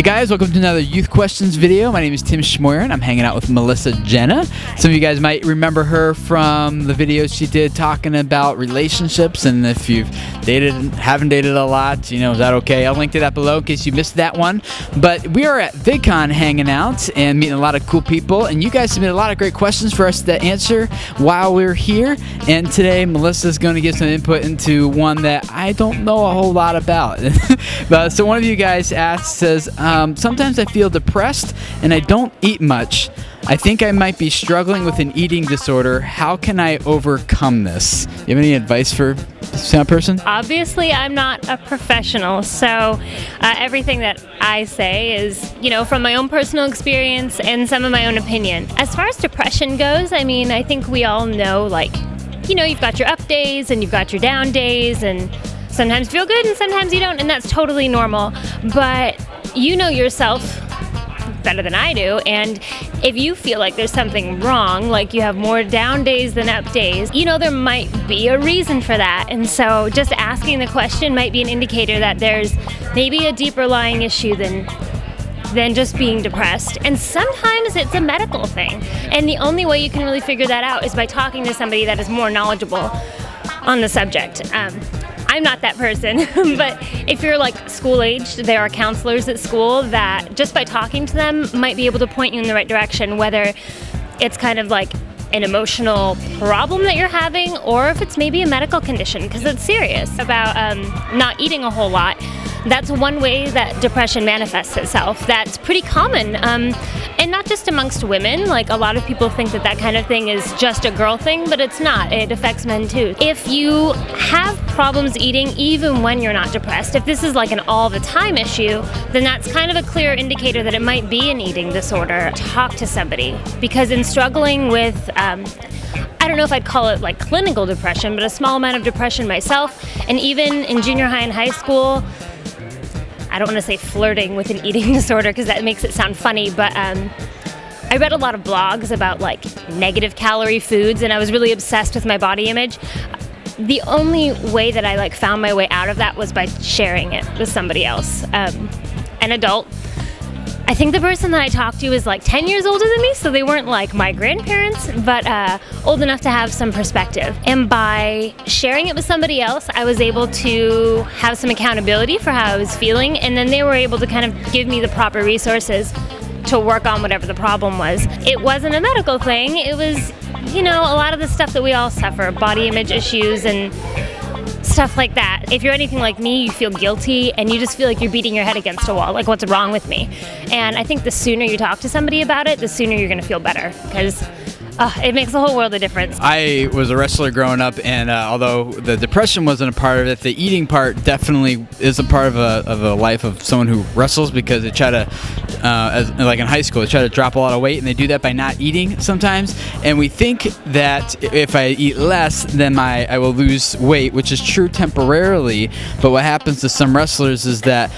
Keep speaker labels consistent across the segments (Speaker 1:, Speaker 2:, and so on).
Speaker 1: guys, welcome to another Youth Questions video. My name is Tim Schmoyer and I'm hanging out with Melissa Jenna. Some of you guys might remember her from the videos she did talking about relationships, and if you've haven't dated a lot, you know, is that okay? I'll link to that below in case you missed that one. But we are at VidCon hanging out and meeting a lot of cool people, and you guys submitted a lot of great questions for us to answer while we're here. And today Melissa's going to give some input into one that I don't know a whole lot about. So one of you guys says, sometimes I feel depressed and I don't eat much. I think I might be struggling with an eating disorder. How can I overcome this? You have any advice for this kind of person?
Speaker 2: Obviously, I'm not a professional, so everything that I say is, you know, from my own personal experience and some of my own opinion. As far as depression goes, I mean, I think we all know, like, you know, you've got your up days and you've got your down days, and sometimes you feel good and sometimes you don't, and that's totally normal. But you know yourself better than I do, and if you feel like there's something wrong, like you have more down days than up days, you know, there might be a reason for that. And so just asking the question might be an indicator that there's maybe a deeper lying issue than just being depressed. And sometimes it's a medical thing, and the only way you can really figure that out is by talking to somebody that is more knowledgeable on the subject. I'm not that person, but if you're like school aged, there are counselors at school that just by talking to them might be able to point you in the right direction, whether it's kind of like an emotional problem that you're having or if it's maybe a medical condition, because it's serious. About not eating a whole lot, that's one way that depression manifests itself. That's pretty common, and not just amongst women. Like, a lot of people think that that kind of thing is just a girl thing, but it's not. It affects men too. If you have problems eating even when you're not depressed, if this is like an all the time issue, then that's kind of a clear indicator that it might be an eating disorder. Talk to somebody, because in struggling with I don't know if I'd call it like clinical depression, but a small amount of depression myself, and even in junior high and high school, I don't want to say flirting with an eating disorder because that makes it sound funny, but I read a lot of blogs about like negative calorie foods, and I was really obsessed with my body image. The only way that I like found my way out of that was by sharing it with somebody else, an adult. I think the person that I talked to was like 10 years older than me, so they weren't like my grandparents, but old enough to have some perspective. And by sharing it with somebody else, I was able to have some accountability for how I was feeling, and then they were able to kind of give me the proper resources to work on whatever the problem was. It wasn't a medical thing, it was, you know, a lot of the stuff that we all suffer, body image issues and stuff like that. If you're anything like me, you feel guilty and you just feel like you're beating your head against a wall, like, what's wrong with me? And I think the sooner you talk to somebody about it, the sooner you're going to feel better, because it makes a whole world of difference.
Speaker 1: I was a wrestler growing up, and although the depression wasn't a part of it, the eating part definitely is a part of a life of someone who wrestles, because they try to, like in high school, they try to drop a lot of weight, and they do that by not eating sometimes. And we think that if I eat less, then I will lose weight, which is true temporarily. But what happens to some wrestlers is that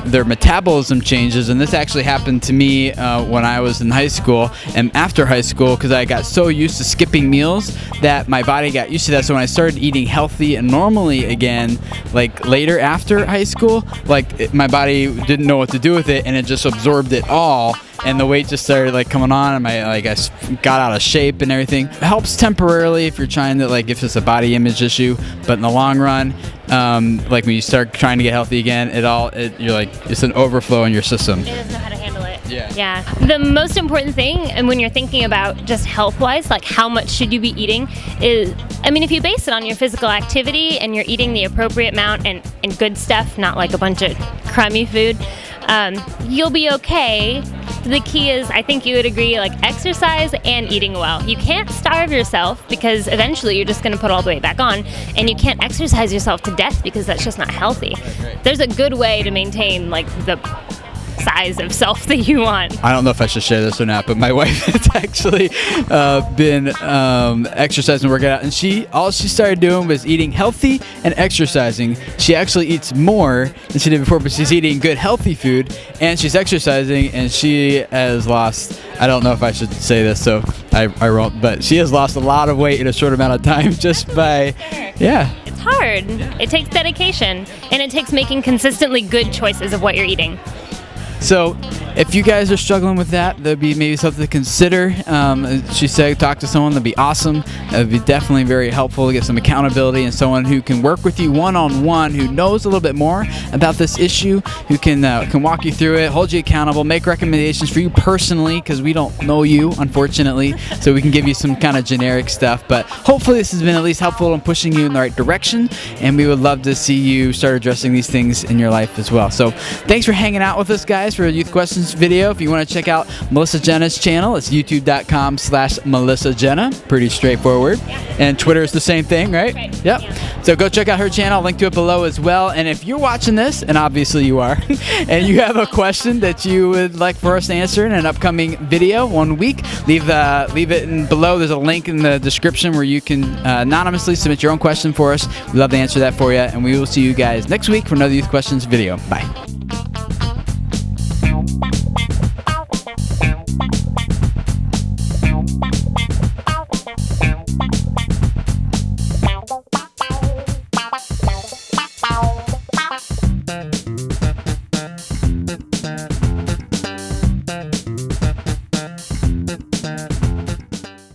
Speaker 1: their metabolism changes, and this actually happened to me when I was in high school and after high school, because I got so used to skipping meals that my body got used to that. So when I started eating healthy and normally again, like later after high school, like my body didn't know what to do with it, and it just absorbed it all, and the weight just started like coming on, and I got out of shape and everything. It helps temporarily if you're trying to, like, if it's a body image issue, but in the long run, like when you start trying to get healthy again, you're like, it's an overflow in your system.
Speaker 2: It doesn't know how to handle it.
Speaker 1: Yeah.
Speaker 2: The most important thing, and when you're thinking about just health-wise, like how much should you be eating, is, I mean, if you base it on your physical activity and you're eating the appropriate amount and good stuff, not like a bunch of crummy food, you'll be okay. The key is, I think you would agree, like exercise and eating well. You can't starve yourself, because eventually you're just going to put all the weight back on, and you can't exercise yourself to death, because that's just not healthy. There's a good way to maintain like the size of self that you want.
Speaker 1: I don't know if I should share this or not, but my wife has actually been exercising and working out, and all she started doing was eating healthy and exercising. She actually eats more than she did before, but she's eating good healthy food, and she's exercising, and she has lost, I don't know if I should say this, so I won't, but she has lost a lot of weight in a short amount of time just by, yeah.
Speaker 2: It's hard. It takes dedication, and it takes making consistently good choices of what you're eating.
Speaker 1: So if you guys are struggling with that, there'd be maybe something to consider. She said talk to someone. That'd be awesome. That'd be definitely very helpful to get some accountability and someone who can work with you one-on-one, who knows a little bit more about this issue, who can walk you through it, hold you accountable, make recommendations for you personally, because we don't know you, unfortunately, so we can give you some kind of generic stuff. But hopefully this has been at least helpful in pushing you in the right direction, and we would love to see you start addressing these things in your life as well. So thanks for hanging out with us, guys, for a Youth Questions video. If you want to check out Melissa Jenna's channel, it's youtube.com/Melissa Jenna. Pretty straightforward. And Twitter is the same thing, right? Yep. So go check out her channel. I'll link to it below as well. And if you're watching this, and obviously you are, and you have a question that you would like for us to answer in an upcoming video 1 week, leave it below. There's a link in the description where you can anonymously submit your own question for us. We'd love to answer that for you. And we will see you guys next week for another Youth Questions video. Bye.